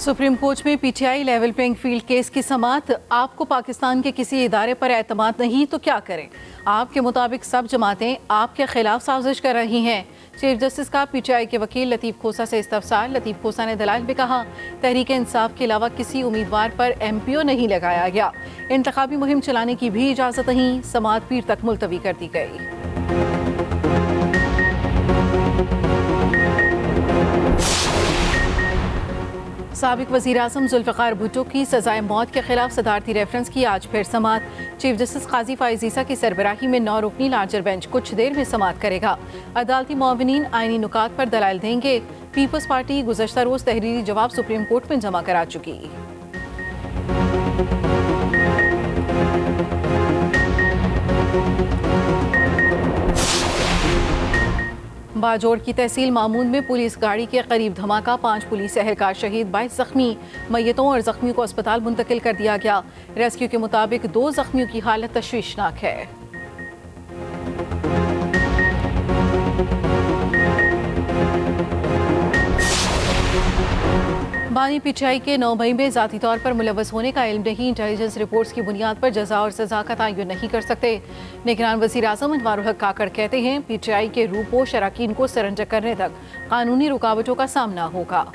Supreme court में PTI level playing field case की समाअत। आपको पाकिस्तान के किसी इदारे पर एतमाद नहीं तो क्या करें? आपके मुताबिक सब जमातें आपके खिलाफ साजिश कर रही हैं। चीफ जस्टिस का पीटीआई के वकील लतीफ़ खोसा से इस्तफसार। लतीफ़ खोसा ने दलाइल में कहा, तहरीक इंसाफ के अलावा किसी उम्मीदवार पर एमपीओ नहीं लगाया गया। इंतखाबी मुहिम चलाने की भी इजाज़त नहीं। समाअत पीर तक मुलतवी कर दी गई। साबिक वज़ीर आज़म जुल्फ़िकार भुट्टो की सजाए मौत के खिलाफ सदारती रेफरेंस की आज फिर समाअत। चीफ जस्टिस काजी फ़ाइज़ ईसा की सरबराही में 9 रुकनी लार्जर बेंच कुछ देर में समाअत करेगा। अदालती मुआविनीन आईनी नुकात पर दलाइल देंगे। पीपल्स पार्टी गुज़श्ता रोज़ तहरीरी जवाब सुप्रीम कोर्ट में जमा करा चुकी। बाजोड़ की तहसील मामून में पुलिस गाड़ी के करीब धमाका, 5 पुलिस एहलकार शहीद, 22 जख्मी। मैयतों और जख्मियों को अस्पताल मुंतकिल कर दिया गया। रेस्क्यू के मुताबिक 2 जख्मियों की हालत तशवीशनाक है। बानी पीटीआई के 9 मई में जाती तौर पर मुलव्वस होने का इल्म नहीं, इंटेलिजेंस रिपोर्ट्स की बुनियाद पर जजा और सजा का तयन नहीं कर सकते। निगरान वज़ीर आज़म अनवारुल हक काकड़ कहते हैं, पीटीआई के रूपोश अरकान को सरेंडर करने तक कानूनी रुकावटों का सामना होगा।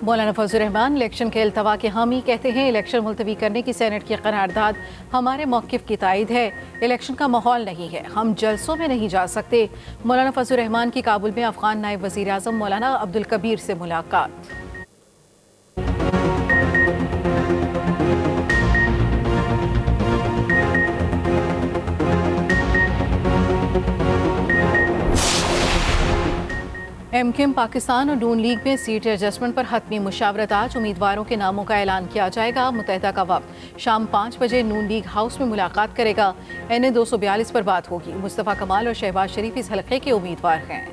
मौलाना फजल रहमान इलेक्शन के अल्तवा के हामी, कहते हैं इलेक्शन मुलतवी करने की सेनेट की करारदाद हमारे मौक़िफ़ की तायद है। इलेक्शन का माहौल नहीं है, हम जलसों में नहीं जा सकते। मौलाना फजल रहमान की काबुल में अफगान नायब वज़ीर आज़म मौलाना अब्दुल कबीर से मुलाकात। एमकेएम पाकिस्तान और नून लीग में सीट एडजस्टमेंट पर हतमी मुशावरत। आज उम्मीदवारों के नामों का ऐलान किया जाएगा। मुत्तहिदा का वक्त शाम 5 बजे नून लीग हाउस में मुलाकात करेगा। NA 242 पर बात होगी। मुस्तफ़ा कमाल और शहबाज शरीफ इस हल्के के उम्मीदवार हैं।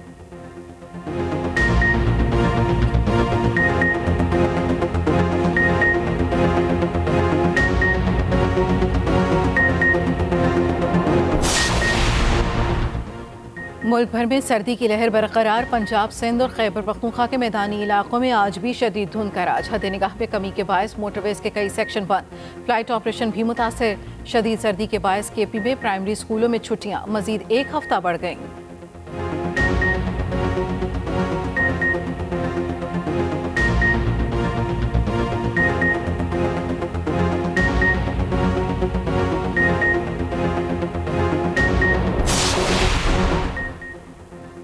मुल्क भर में सर्दी की लहर बरकरार। पंजाब, सिंध और खैबर पख्तूनख्वा के मैदानी इलाकों में आज भी शदीद धुंध का राज। हद निगाह पे कमी के बायस मोटरवेज के कई सेक्शन बंद, फ्लाइट ऑपरेशन भी मुतासर। शदीद सर्दी के बायस KP में प्राइमरी स्कूलों में छुट्टियां मजीद 1 हफ्ता बढ़ गईं।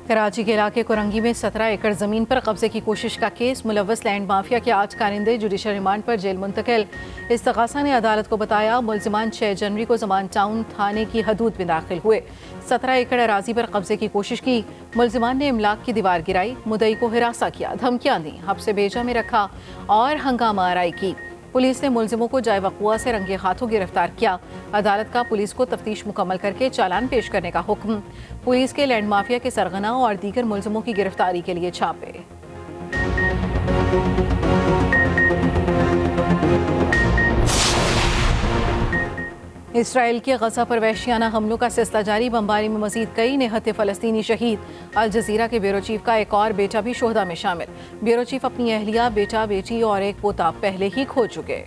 कराची के इलाके कोरंगी में 17 एकड़ ज़मीन पर कब्जे की कोशिश का केस। मुलव्वस लैंड माफिया के आज कारिंदे जुडिशल रिमांड पर जेल मुंतकिल। इस्तग़ासा ने अदालत को बताया, मुलजिमान 6 जनवरी को ज़मान टाउन थाने की हदूद में दाखिल हुए। 17 एकड़ अराजी पर कब्जे की कोशिश की। मुलजिमान ने इमलाक की दीवार गिराई, मुद्दई को हिरासा किया, धमकियाँ दी, हब्से बेजा में रखा और हंगामा आराई की। पुलिस ने मुलजिमों को जाए वक़ुआ से रंगे हाथों गिरफ्तार किया। अदालत का पुलिस को तफ्तीश मुकम्मल करके चालान पेश करने का हुक्म। पुलिस के लैंड माफिया के सरगना और दीगर मुलजिमों की गिरफ्तारी के लिए छापे। इसराइल के गजा पर वहशियाना हमलों का सिलसिला जारी। बमबारी में मजीद कई निहत्ते फ़लस्तीनी शहीद। अल जज़ीरा के ब्यूरो चीफ का एक और बेटा भी शोहदा में शामिल। ब्यूरो चीफ अपनी अहलिया, बेटा, बेटी और एक पोता पहले ही खो चुके।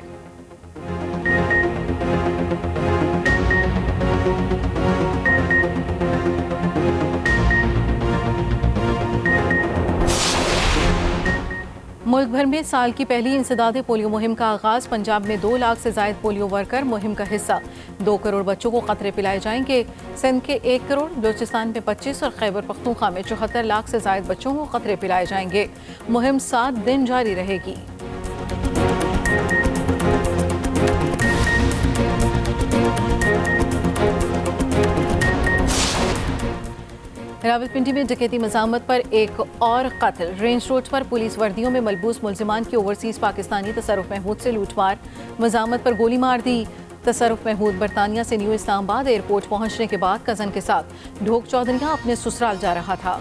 मुल्क भर में साल की पहली इंसदादे पोलियो मुहिम का आगाज। पंजाब में 2 लाख से जायद पोलियो वर्कर मुहिम का हिस्सा। 2 करोड़ बच्चों को कतरे पिलाए जाएंगे। सिंध के 1 करोड़, बलूचिस्तान में 25 और खैबर पख्तूनख्वा में 74 लाख से जायद बच्चों को कतरे पिलाए जाएंगे। मुहिम 7 दिन जारी रहेगी। रावलपिंडी में डकैती मज़ामत पर एक और कत्ल। रेंज रोड पर पुलिस वर्दियों में मलबूस मुलजिमान की ओवरसीज़ पाकिस्तानी तसर्रुफ महमूद से लूटमार, मज़ामत पर गोली मार दी। तसर्रुफ महमूद बरतानिया से न्यू इस्लामाबाद एयरपोर्ट पहुंचने के बाद कज़न के साथ ढोक चौधरियां अपने ससुराल जा रहा था।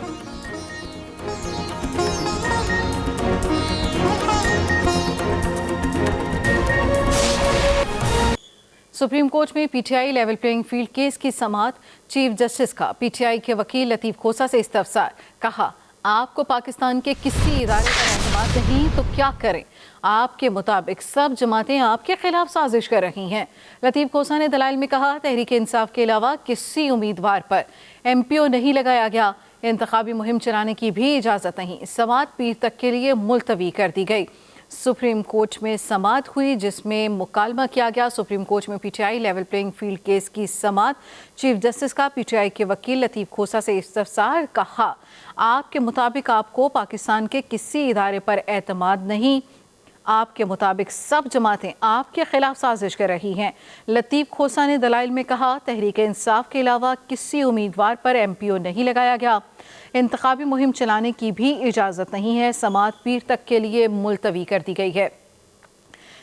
सुप्रीम कोर्ट में PTI level playing field case की समाअत। चीफ जस्टिस का पीटीआई के वकील लतीफ खोसा से इस्तफसार। कहा, आपको पाकिस्तान के किसी इदारे पर एतमाद नहीं तो क्या करें। आपके मुताबिक सब जमातें आपके खिलाफ साजिश कर रही हैं। लतीफ खोसा ने दलाइल में कहा, तहरीक इंसाफ के अलावा किसी उम्मीदवार पर MPO नहीं लगाया गया। इंतखाबी मुहिम चलाने की भी इजाज़त नहीं। समाअत पीर तक के लिए मुलतवी कर दी गई। सुप्रीम कोर्ट में समाअत हुई जिसमें मुकालमा किया गया। सुप्रीम कोर्ट में PTI level playing field case की समाअत। चीफ जस्टिस का पीटीआई के वकील लतीफ खोसा से इस्तफसार। कहा, आपके मुताबिक आपको पाकिस्तान के किसी इदारे पर एतमाद नहीं। आपके मुताबिक सब जमातें आपके खिलाफ साजिश कर रही हैं। लतीफ खोसा ने दलाइल में कहा, तहरीक इंसाफ के अलावा किसी उम्मीदवार पर MPO नहीं लगाया गया। इंतखाबी मुहिम चलाने की भी इजाज़त नहीं है। समाअत पीर तक के लिए मुलतवी कर दी गई है।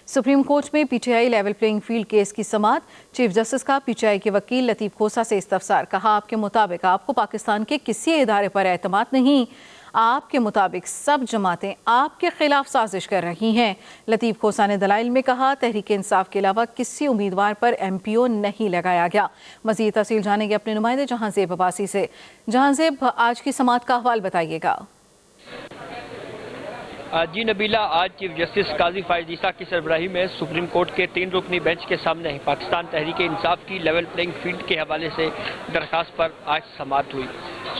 सुप्रीम कोर्ट में PTI level playing field case की समाअत। चीफ जस्टिस का पीटीआई के वकील लतीफ खोसा से इस्तफसार। कहा, आपके मुताबिक आपको पाकिस्तान के किसी इदारे पर एतमाद नहीं। आपके मुताबिक सब जमातें आपके खिलाफ साजिश कर रही हैं। लतीफ खोसा ने दलाइल में कहा, तहरीक इंसाफ के अलावा किसी उम्मीदवार पर MPO नहीं लगाया गया। मज़ीद तफसील जानेंगे अपने नुमाइंदे जहांज़ेब अब्बासी से। जहांज़ेब, आज की समाअत का अहवाल बताइएगा। जी नबीला, आज चीफ जस्टिस काजी फायद ईसा की सरबराही में सुप्रीम कोर्ट के 3 रुकनी बेंच के सामने पाकिस्तान तहरीक इंसाफ की लेवल प्लेइंग फील्ड के हवाले से दरख्वास्त पर आज समाअत हुई।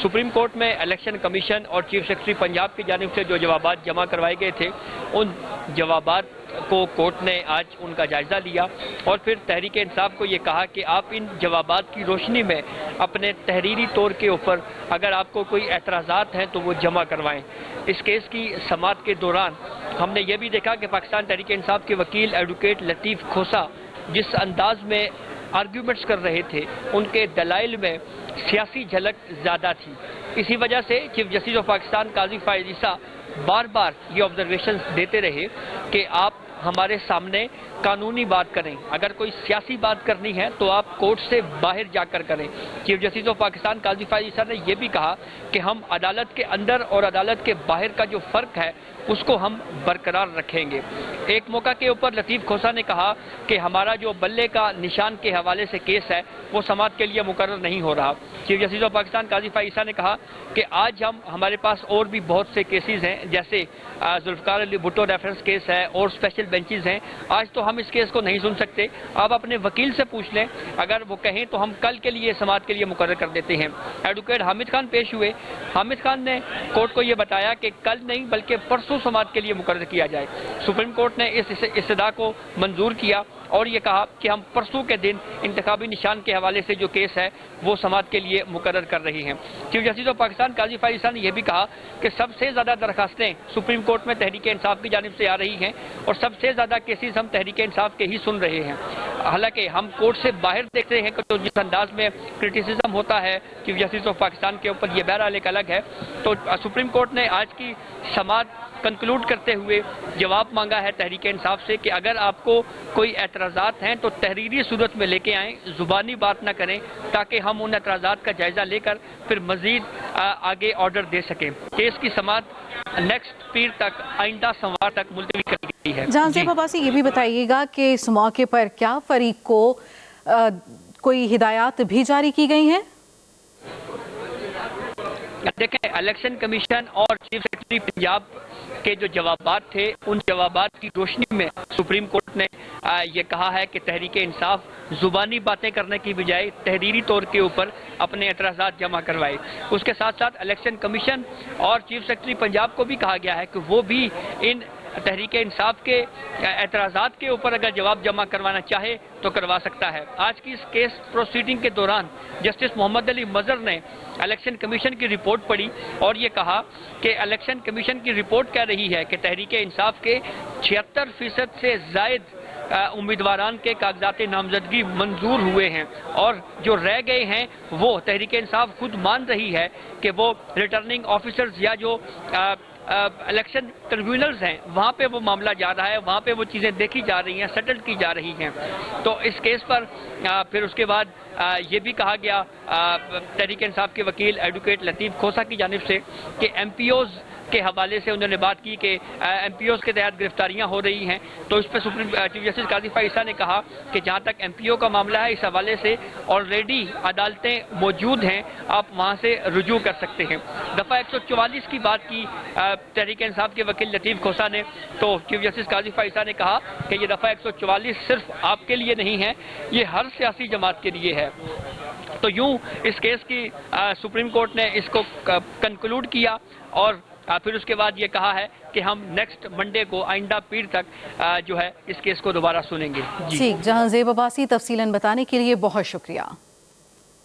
सुप्रीम कोर्ट में इलेक्शन कमीशन और चीफ सेक्रेटरी पंजाब की जानिब से जो जवाबात जमा करवाए गए थे, उन जवाबात को कोर्ट ने आज उनका जायज़ा लिया और फिर तहरीक इंसाफ को ये कहा कि आप इन जवाबात की रोशनी में अपने तहरीरी तौर के ऊपर अगर आपको कोई एतराज़ात हैं तो वो जमा करवाएं। इस केस की समाअत के दौरान हमने ये भी देखा कि पाकिस्तान तहरीक इंसाफ के वकील एडवोकेट लतीफ खोसा जिस अंदाज में आर्ग्यूमेंट्स कर रहे थे, उनके दलाइल में सियासी झलक ज़्यादा थी। इसी वजह से चीफ जस्टिस ऑफ पाकिस्तान काजी फायद ईसा बार बार ये ऑब्जर्वेशन देते रहे कि आप हमारे सामने कानूनी बात करें, अगर कोई सियासी बात करनी है तो आप कोर्ट से बाहर जाकर करें। चीफ जस्टिस ऑफ पाकिस्तान काजी फायद ईसा ने यह भी कहा कि हम अदालत के अंदर और अदालत के बाहर का जो फ़र्क है उसको हम बरकरार रखेंगे। एक मौका के ऊपर लतीफ खोसा ने कहा कि हमारा जो बल्ले का निशान के हवाले से केस है वो समाअत के लिए मुकर्रर नहीं हो रहा। चीफ जस्टिस ऑफ पाकिस्तान काजी फायद ईसा ने कहा कि आज हमारे पास और भी बहुत से केसेस हैं, जैसे जुल्फ़िकार अली भुट्टो रेफरेंस केस है और स्पेशल बेंचेस हैं। आज तो हम इस केस को नहीं सुन सकते, आप अपने वकील से पूछ लें, अगर वो कहें तो हम कल के लिए समाअत के लिए मुकर्रर कर देते हैं। एडवोकेट हामिद खान पेश हुए। हामिद खान ने कोर्ट को ये बताया कि कल नहीं बल्कि परसों समाअत के लिए मुकर्रर किया जाए। सुप्रीम कोर्ट ने इस इस्तदा को मंजूर किया और ये कहा कि हम परसों के दिन इंतखाबी निशान के हवाले से जो केस है वो समाअत के लिए मुकर्रर कर रही हैं। चीफ जस्टिस ऑफ पाकिस्तान काजी फायद ईसा ने यह भी कहा कि सबसे ज़्यादा दरखास्तें सुप्रीम कोर्ट में तहरीक इंसाफ की जानिब से आ रही हैं और सबसे ज़्यादा केसेस हम तहरीक इंसाफ के ही सुन रहे हैं। हालांकि हम कोर्ट से बाहर देखते हैं कि तो जिस अंदाज में क्रिटिसिज्म होता है चीफ जस्टिस ऑफ पाकिस्तान के ऊपर, यह बहरहाल एक अलग है। तो सुप्रीम कोर्ट ने आज की समाअत कंक्लूड करते हुए जवाब मांगा है तहरीक इंसाफ से कि अगर आपको कोई एतराज़ात हैं तो तहरीरी सूरत में लेके आएँ, ज़ुबानी बात ना करें, ताकि हम उन एतराज़ात का जायज़ा लेकर फिर मज़ीद आगे ऑर्डर दे सकें। केस की समाअत नेक्स्ट पीर तक, आइंदा सोमवार तक मुलतवी कर दी गई है। जहांज़ेब अब्बासी, ये भी बताइएगा कि इस मौके पर क्या फरीक को कोई हिदायत भी जारी की गई हैं? देखें, इलेक्शन कमीशन और चीफ सेक्रेटरी पंजाब के जो जवाबात थे, उन जवाबात की रोशनी में सुप्रीम कोर्ट ने ये कहा है कि तहरीक इंसाफ ज़ुबानी बातें करने की बजाय तहरीरी तौर के ऊपर अपने एतराज़ात जमा करवाए। उसके साथ साथ इलेक्शन कमीशन और चीफ सेक्रेटरी पंजाब को भी कहा गया है कि वो भी इन तहरीक इंसाफ के एतराज़ात के ऊपर अगर जवाब जमा करवाना चाहे तो करवा सकता है। आज की इस केस प्रोसीडिंग के दौरान जस्टिस मोहम्मद अली मज़र ने इलेक्शन कमीशन की रिपोर्ट पढ़ी और ये कहा कि इलेक्शन कमीशन की रिपोर्ट कह रही है कि तहरीक इंसाफ के 76% से ज़ायद उम्मीदवारान के कागजात नामजदगी मंजूर हुए हैं और जो रह गए हैं वो तहरीक इंसाफ खुद मान रही है कि वो रिटर्निंग ऑफिसर्स या जो इलेक्शन ट्रिब्यूनल्स हैं वहाँ पे वो मामला जा रहा है, वहाँ पे वो चीज़ें देखी जा रही हैं, सेटल की जा रही हैं। तो इस केस पर फिर उसके बाद ये भी कहा गया तहरीक इंसाफ के वकील एडवोकेट लतीफ़ खोसा की जानिब से कि MPOs के हवाले से उन्होंने बात की कि MPOs के तहत गिरफ्तारियां हो रही हैं, तो इस पर सुप्रीम चीफ जस्टिस काजी फाइसा ने कहा कि जहां तक MPO का मामला है, इस हवाले से ऑलरेडी अदालतें मौजूद हैं, आप वहां से रुजू कर सकते हैं। दफ़ा 144 की बात की तहरीक इंसाफ के वकील लतीफ़ खोसा ने, तो चीफ जस्टिस काजी फाइसा ने कहा कि ये दफ़ा 144 सिर्फ आपके लिए नहीं है, ये हर सियासी जमात के लिए है। तो यूं इस केस की सुप्रीम कोर्ट ने इसको कंक्लूड किया और फिर उसके बाद ये कहा है कि हम नेक्स्ट मंडे को आइंदा पीर तक जो है इस केस को दोबारा सुनेंगे। ठीक, जहां ज़ेब अब्बासी तफसीलन बताने के लिए बहुत शुक्रिया।